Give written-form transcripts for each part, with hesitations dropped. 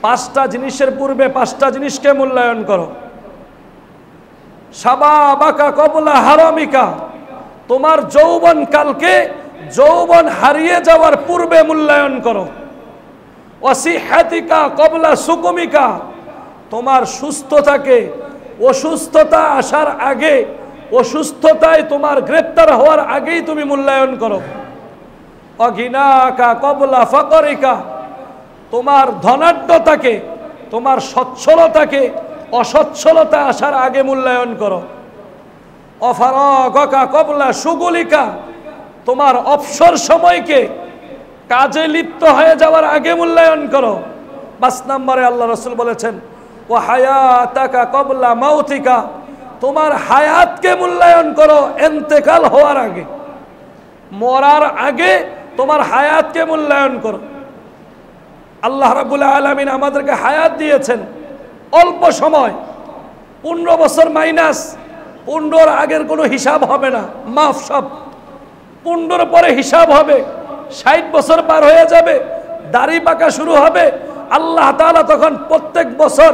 পাঁচটা জিনিসের পূর্বে পাঁচটা জিনিসকে মূল্যায়ন করো। শাবাবাকা কবলা হারামিকা, তোমার যৌবন কালকে যৌবন হারিয়ে যাওয়ার পূর্বে মূল্যায়ন করো। ওয়াসিহাতিকা কবলা সুকুমিকা, তোমার সুস্থতাকে অসুস্থতা আসার আগে, অসুস্থতায় তোমার গ্রেপ্তার হওয়ার আগেই তুমি মূল্যায়ন করো। অগিনাকা কবলা ফাকরিকা, তোমার ধনাঢ্যতাকে, তোমার সচ্ছলতাকে অসচ্ছলতা আসার আগে মূল্যায়ন করো। অফারগকা কবলা সুগুলিকা, তোমার অবসর সময়কে কাজে লিপ্ত হয়ে যাওয়ার আগে মূল্যায়ন করো। 5 নম্বরে আল্লাহ রাসূল বলেছেন ও হায়াতাকা কবলা মাউতিকা, তোমার হায়াতকে মূল্যায়ন করো ইন্তেকাল হওয়ার আগে, মরার আগে তোমার হায়াতকে মূল্যায়ন করো। আল্লাহ রাব্বুল আলামিন আমাদেরকে হায়াত দিয়েছেন অল্প সময়, 15 বছর মাইনাস, 15 আগের কোনো হিসাব হবে না, মাফ সব। 15 পরে হিসাব হবে, 60 বছর পার হয়ে যাবে, দাড়ি পাকা শুরু হবে। আল্লাহ তাআলা তখন প্রত্যেক বছর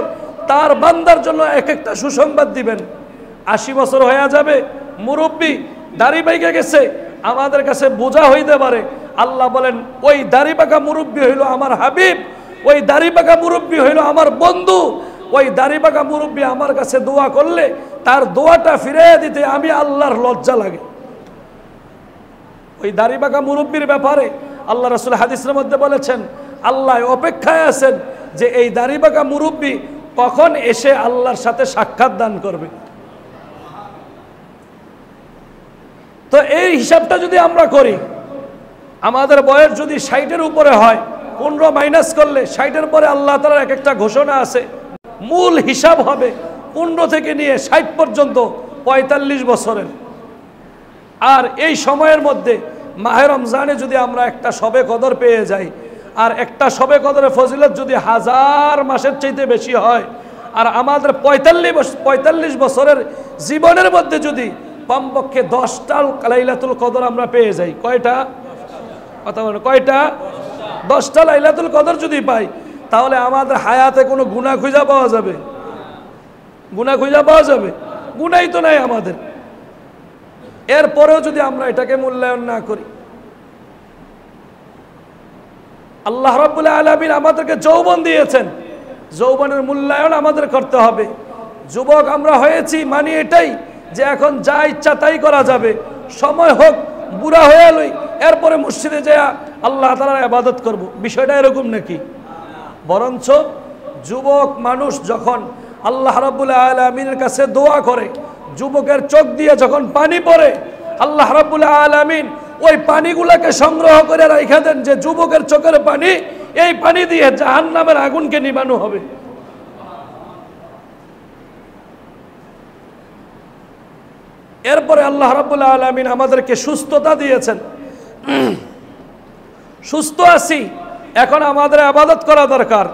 তার বান্দার জন্য এক একটা সুসংবাদ দিবেন। 80 বছর হয়ে যাবে, মুরব্বী, দাড়ি পাইকে গেছে, আমাদের কাছে বোঝা হইতে পারে। আল্লাহ বলেন ওই দাড়ি পাকা মুরব্বী হইল আমার হাবিব, ওই দাড়ি পাকা মুরব্বী হইল আমার বন্ধু, ওই দাড়ি পাকা মুরব্বী আমার কাছে দোয়া করলে তার দোয়াটা ফিরিয়ে দিতে আমি আল্লাহর লজ্জা লাগে। ওই দাড়ি পাকা মুরব্বীর ব্যাপারে আল্লাহ রাসূল হাদিসের মধ্যে বলেছেন আল্লাহ অপেক্ষায় আছেন যে এই দাড়ি পাকা মুরব্বী কখন এসে আল্লাহর সাথে সাক্ষাৎ দান করবে। তো এই হিসাবটা যদি আমরা করি, আমাদের বয়স যদি 60-এর উপরে হয়, 15 মাইনাস করলে 60-এর পরে আল্লাহ তাআলার এক একটা ঘোষণা আছে, মূল হিসাব হবে 15 থেকে নিয়ে 60 পর্যন্ত 45 বছরের। আর এই সময়ের মধ্যে মাহে রমজানে যদি আমরা একটা শবে কদর পেয়ে যাই, আর একটা শবে কদরের ফজিলত যদি 1000 মাসের চাইতে বেশি হয়, আর আমাদের 45 বছরের জীবনের মধ্যে যদি কমপক্ষে 10টা লাইলাতুল কদর আমরা পেয়ে যাই, কয়টা কথা বলেন, কয়টা? 10টা লাইলাতুল কদর যদি পাই, তাহলে আমাদের হায়াতে কোনো গুনাহ খুঁজে পাওয়া যাবে? গুনাহ খুঁজে পাওয়া যাবে? গুনাহই তো নাই আমাদের। এরপরেও যদি আমরা এটাকে মূল্যায়ন না করি, আল্লাহ রাব্বুল আলামিন আমাদেরকে যৌবন দিয়েছেন, যৌবনের মূল্যায়ন আমাদের করতে হবে। যুবক আমরা হয়েছি মানি এটাই যে এখন যা ইচ্ছা তাই করা যাবে, সময় হোক বুড়া হয়ে লই, এরপরে মসজিদে যায় আল্লাহ তাআলার ইবাদত করব, বিষয়টা এরকম নাকি? বরঞ্চ যুবক মানুষ যখন আল্লাহ রাব্বুল আলামিনের কাছে দোয়া করে, যুবকের চোখ দিয়ে যখন পানি পড়ে, আল্লাহ রাব্বুল আলামিন ওই পানিগুলোকে সংগ্রহ করে রাখা দেন যে যুবকের চোখের পানি, এই পানি দিয়ে জাহান্নামের আগুনকে নিবানো হবে। এরপরে আল্লাহ রাব্বুল আলামিন আমাদেরকে সুস্থতা দিয়েছেন, সুস্থ আছি, এখন আমাদের ইবাদত করা দরকার।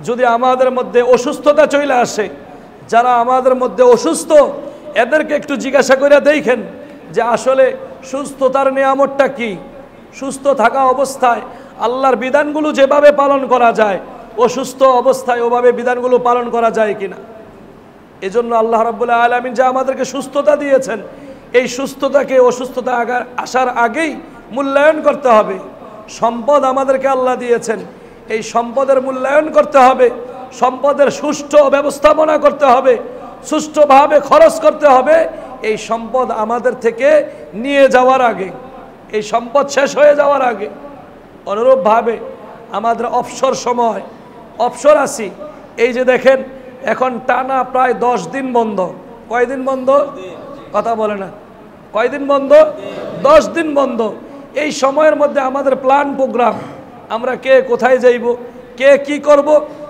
যদি আমাদের মধ্যে অসুস্থতা চলে আসে, যারা আমাদের মধ্যে অসুস্থ এদেরকে একটু জিজ্ঞাসা করে দেখেন যে আসলে সুস্থতার নিয়ামতটা কি। সুস্থ থাকা অবস্থায় আল্লাহর বিধানগুলো যেভাবে পালন করা যায়, অসুস্থ অবস্থায় ওভাবে বিধানগুলো পালন করা যায় কিনা। এজন্য আল্লাহ রাব্বুল আলামিন যে আমাদেরকে সুস্থতা দিয়েছেন, এই সুস্থতাকে অসুস্থতা আসার আগেই মূল্যায়ন করতে হবে। সম্পদ আমাদেরকে আল্লাহ দিয়েছেন, এই সম্পদের মূল্যায়ন করতে হবে, সম্পদের সুষ্ঠু ব্যবস্থাপনা করতে হবে, সুষ্ঠুভাবে খরচ করতে হবে। এই সম্পদ আমাদের থেকে নিয়ে যাওয়ার আগে, এই সম্পদ শেষ হয়ে যাওয়ার আগে। অনুরূপভাবে আমাদের অবসর সময়, অবসর আছি, এই যে দেখেন এখন টানা প্রায় 10 দিন বন্ধ। কয়দিন বন্ধ? কথা বলে না, কয়দিন বন্ধ? 10 দিন বন্ধ। এই সময়ের মধ্যে আমাদের প্ল্যান প্রোগ্রাম, আমরা কে কোথায় যাইব, কে কি করব,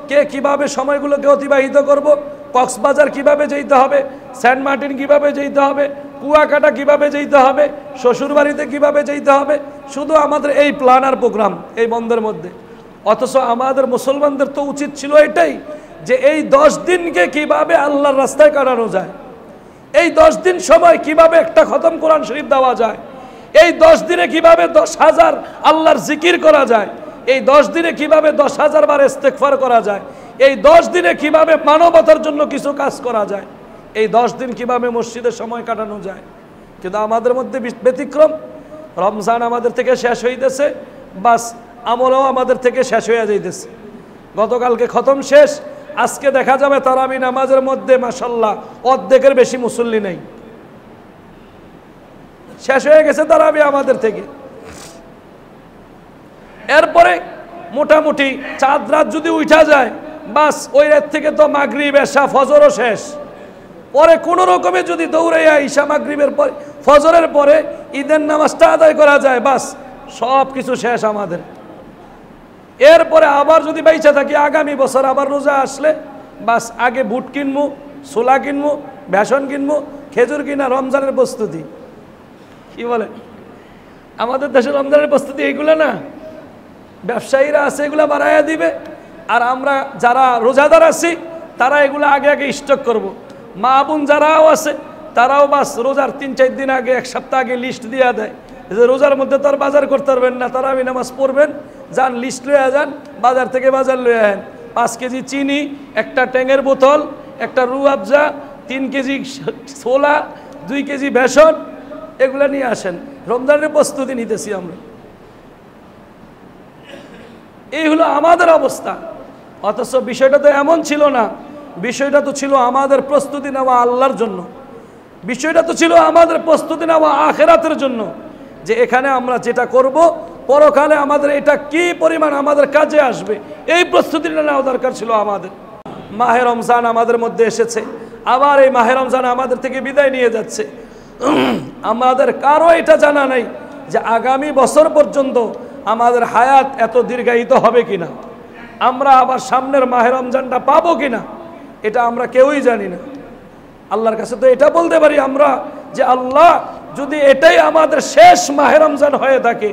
কে কিভাবে সময়গুলোকে অতিবাহিত করব, কক্সবাজার কিভাবে যেতে হবে, সেন্ট মার্টিন কিভাবে যেতে হবে, কুয়াকাটা কিভাবে যেতে হবে, শ্বশুরবাড়িতে কিভাবে যেতে হবে, শুধু আমাদের এই প্ল্যান আর প্রোগ্রাম এই বন্ধের মধ্যে। অথচ আমাদের মুসলমানদের তো উচিত ছিল এটাই যে এই 10 দিনকে কিভাবে আল্লাহর রাস্তায় কাটানো যায়, এই 10 দিন সময় কিভাবে একটা খতম কোরআন শরীফ দেওয়া যায়, এই 10 দিনে কিভাবে 10,000 আল্লাহর জিকির করা যায়, এই 10 দিনে কিভাবে 10,000 বার ইস্তেগফার করা যায়, এই 10 দিনে কিভাবে মানবতার জন্য কিছু কাজ করা যায়, এই 10 দিন কিভাবে মসজিদে সময় কাটানো যায়। কিন্তু আমাদের মধ্যে ব্যতিক্রম, রমজান আমাদের থেকে শেষ হইতেছে, বাস আমলও আমাদের থেকে শেষ হয়ে যাইতেছে। গতকালকে খতম শেষ, আজকে দেখা যাবে তারাবি নামাজের মধ্যে মাশাআল্লাহ অর্ধেকের বেশি মুসল্লি নেই, শেষ হয়ে গেছে তারাবি আমাদের থেকে। এরপরে মোটামুটি চাঁদ রাত যদি উঠা যায়, বাস ওই রাত থেকে তো মাগরিব এশা ফজরও শেষ। পরে কোনো রকমে যদি দৌড়াইয়া ঈশা মাগরিবের পরে ফজরের পরে ঈদের নামাজটা আদায় করা যায়, বাস সব কিছু শেষ আমাদের। এরপরে আবার যদি বাইচা থাকি, আগামী বছর আবার রোজা আসলে বাস আগে বুট কিনবো, ছোলা কিনবো, বেসন কিনবো, খেজুর কিনা, রমজানের প্রস্তুতি। কি বলে আমাদের দেশের রমজানের প্রস্তুতি এইগুলো না, ব্যবসায়ীরা আছে এগুলা বাড়াইয়া দিবে, আর আমরা যারা রোজাদার আছি তারা এগুলো আগে আগে স্টক করব। মা বোন যারাও আছে তারাও বাস রোজার 3-4 দিন আগে, 1 সপ্তাহ আগে লিস্ট দিয়ে দেয় যে রোজার মধ্যে তো আর বাজার করতে পারবেন না, তারাবি নামাজ পড়বেন, যান লিস্ট লইয়া যান, বাজার থেকে বাজার লইয়া আনেন। 5 কেজি চিনি, একটা ট্যাঙের বোতল, একটা রু আফজা, 3 কেজি ছোলা, 2 কেজি বেসন, এগুলা নিয়ে আসেন। রমজানের প্রস্তুতি নিতেছি আমরা। এই হলো আমাদের অবস্থা। অথচ বিষয়টা তো এমন ছিল না, বিষয়টা তো ছিল আমাদের প্রস্তুতি নেওয়া আল্লাহর জন্য, বিষয়টা তো ছিল আমাদের প্রস্তুতি নেওয়া আখিরাতের জন্য, যে এখানে আমরা যেটা করব পরকালে আমাদের এটা কি পরিমাণ আমাদের কাজে আসবে, এই প্রস্তুতিটা নেওয়া দরকার ছিল আমাদের। মাহে রমজান আমাদের মধ্যে এসেছে, আবার এই মাহে রমজান আমাদের থেকে বিদায় নিয়ে যাচ্ছে। আমাদের কারো এটা জানা নাই যে আগামী বছর পর্যন্ত আমাদের হায়াত এত দীর্ঘায়িত হবে কিনা, আমরা আবার সামনের মাহে রমজানটা পাবো কিনা, এটা আমরা কেউই জানি না। আল্লাহর কাছে তো এটা বলতে পারি আমরা যে আল্লাহ, যদি এটাই আমাদের শেষ মাহে রমজান হয়ে থাকে,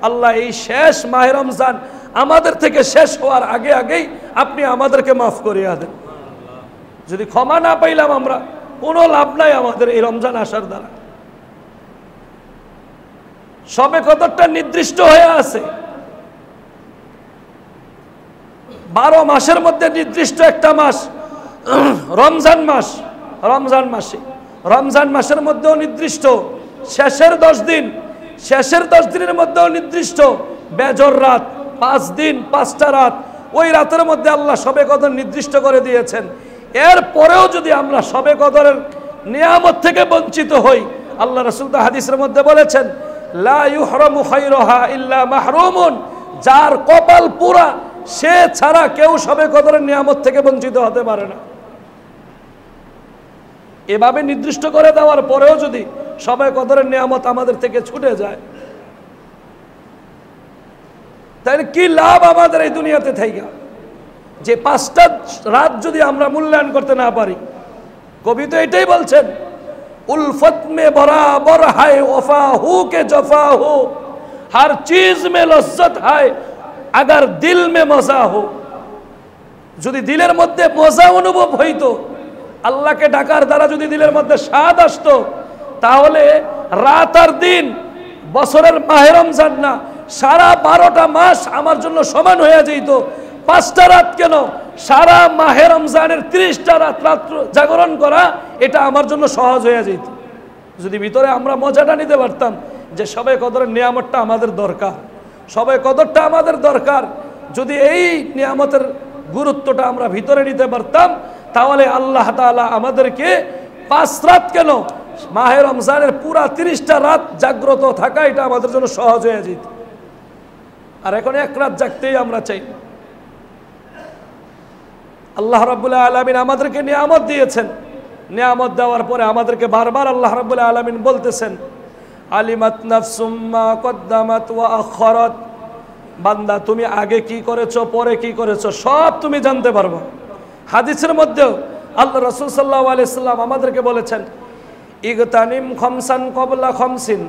আল্লাহ এই শেষ মাহে রমজান আমাদের থেকে শেষ হওয়ার আগে আগেই আপনি আমাদেরকে মাফ করিয়া দেন। যদি ক্ষমা না পাইলাম আমরা, কোনো লাভ নাই আমাদের এই রমজান আসার দ্বারা। সবে কদরটা নির্দিষ্ট হয়ে আছে, 12 মাসের মধ্যে নির্দিষ্ট একটা মাস রমজান মাস। রমজান মাসের মধ্যেও নির্দিষ্ট শেষের 10 দিন, শেষের 10 দিনের মধ্যেও নির্দিষ্ট বেজর রাত, 5 দিন 5টা রাত, ওই রাতের মধ্যে আল্লাহ শবে কদর নির্দিষ্ট করে দিয়েছেন। এরপরেও যদি আমরা শবে কদরের নিয়ামত থেকে বঞ্চিত হই, আল্লাহ রাসূল তো হাদিসের মধ্যে বলেছেন, লা ইউহরামু খায়রুহা ইল্লা মাহরুমুন, যার কপাল পুরা সে ছাড়া কেউ শবে কদরের নিয়ামত থেকে বঞ্চিত হতে পারে না। এভাবে নির্দিষ্ট করে দেওয়ার পরেও যদি শবে কদরের নিয়ামত আমাদের থেকে ছুটে যায়, তাহলে কি লাভ আমাদের এই দুনিয়াতে থেকে? যে 5টা রাত যদি আমরা মূল্যায়ন করতে না পারি, কবি তো এটাই বলছেন, उल्फत में बराबर है वफा हु के जफा हो, हर चीज में लज्जत है अगर दिल में मजा हो। যদি দিলের মধ্যে মজা অনুভব হইতো, আল্লাহকে ডাকার দ্বারা যদি দিলের মধ্যে স্বাদ আসতো, তাহলে রাত আর দিন বছরের মাহে রমজান না, সারা 12টা মাস আমার জন্য সমান হয়ে যেত। 5টা রাত কেন, সারা মাহে রমজানের 30টা রাত রাত্র জাগরণ করা, এটা আমার জন্য সহজ হয়ে যেত, যদি ভিতরে আমরা মজাটা নিতে পারতাম যে শবে কদরের নিয়ামতটা আমাদের দরকার, শবে কদরটা আমাদের দরকার। যদি এই নিয়ামতের গুরুত্বটা আমরা ভিতরে নিতে পারতাম, তাহলে আল্লাহ তাআলা আমাদেরকে 5 রাত কেন, মাহে রমজানের পুরা 30টা রাত জাগ্রত থাকা, এটা আমাদের জন্য সহজ হয়ে যেত। আর এখন 1 রাত জাগতেই আমরা চাই। আল্লাহ রাব্বুল আলামিন আমাদেরকে নিয়ামত দিয়েছেন, নিয়ামত দেওয়ার পরে আমাদেরকে বারবার আল্লাহ রাব্বুল আলামিন বলতেছেন, আলিমাত নাফসুম মা কদ্দামাত ওয়া আখরাত, বান্দা তুমি আগে কি করেছো পরে কি করেছো সব তুমি জানতে পারবে। হাদিসের মধ্যেও আল্লাহ রাসূল সাল্লাল্লাহু আলাইহি সাল্লাম আমাদেরকে বলেছেন, ইগতানিম খামসান ক্বাবলা খামসিন,